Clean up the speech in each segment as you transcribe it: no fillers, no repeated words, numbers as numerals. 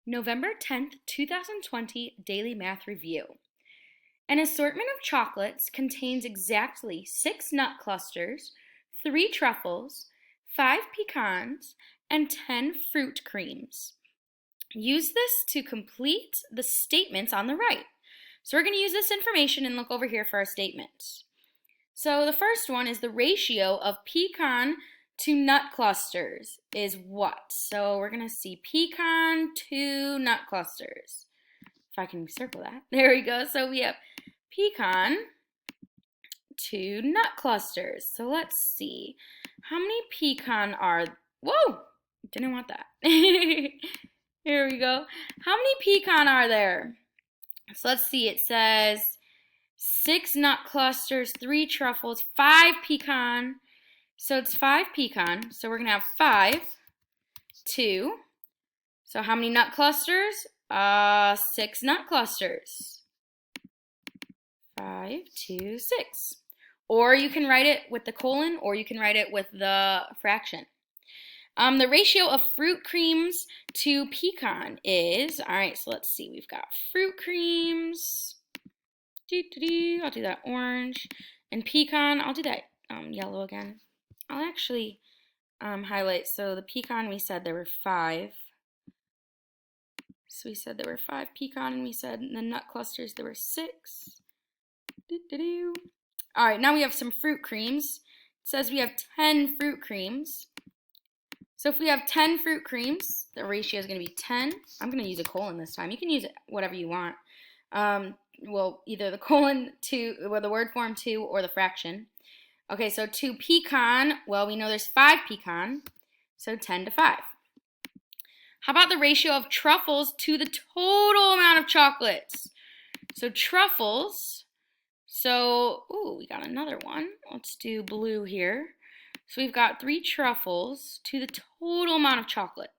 November 10th, 2020 Daily Math Review. An assortment of chocolates contains exactly 6 nut clusters, 3 truffles, 5 pecans, and 10 fruit creams. Use this to complete the statements on the right. So we're going to use this information and look over here for our statements. So the first one is the ratio of pecan to nut clusters is what? So we're going to see pecan to nut clusters. If I can circle that. There we go. So we have pecan to nut clusters. So let's see. How many pecan are... Whoa! Didn't want that. Here we go. How many pecan are there? So let's see. It says 6 nut clusters, 3 truffles, 5 pecan. So it's 5 pecan. So we're going to have 5, 2. So how many nut clusters? 6 nut clusters. 5, 2, 6. Or you can write it with the colon, or you can write it with the fraction. The ratio of fruit creams to pecan is, all right, so let's see. We've got fruit creams. I'll do that orange. And pecan, I'll do that yellow again. I'll actually highlight. So the pecan, we said there were 5. So we said there were 5 pecan, and we said in the nut clusters there were 6. All right, now we have some fruit creams. It says we have 10 fruit creams. So if we have 10 fruit creams, the ratio is going to be 10. I'm going to use a colon this time. You can use whatever you want. Well, either the colon to, or the word form to, or the fraction. Okay, so to pecan, well, we know there's 5 pecan, so 10 to 5. How about the ratio of truffles to the total amount of chocolates? So truffles, so, ooh, we got another one. Let's do blue here. So we've got 3 truffles to the total amount of chocolate.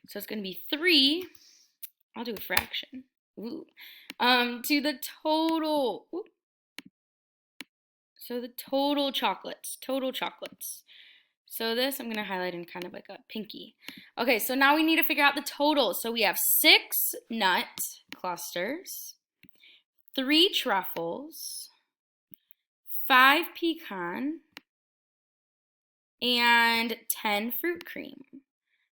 So it's going to be 3, I'll do a fraction, ooh, to the total, ooh. So the total chocolates. So this I'm going to highlight in kind of like a pinky. Okay, so now we need to figure out the total. So we have 6 nut clusters, 3 truffles, 5 pecan, and 10 fruit cream.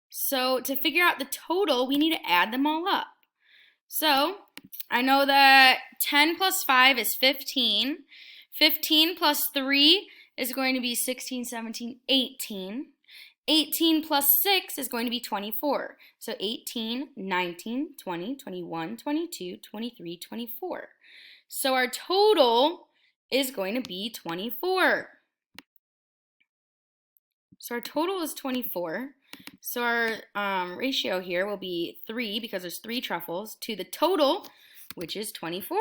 So to figure out the total, we need to add them all up. So I know that 10 plus 5 is 15. 15 plus 3 is going to be 16, 17, 18. 18 plus 6 is going to be 24. So 18, 19, 20, 21, 22, 23, 24. So our total is going to be 24. So our total is 24. So our ratio here will be 3, because there's 3 truffles, to the total, which is 24.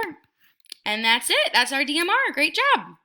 And that's it. That's our DMR. Great job.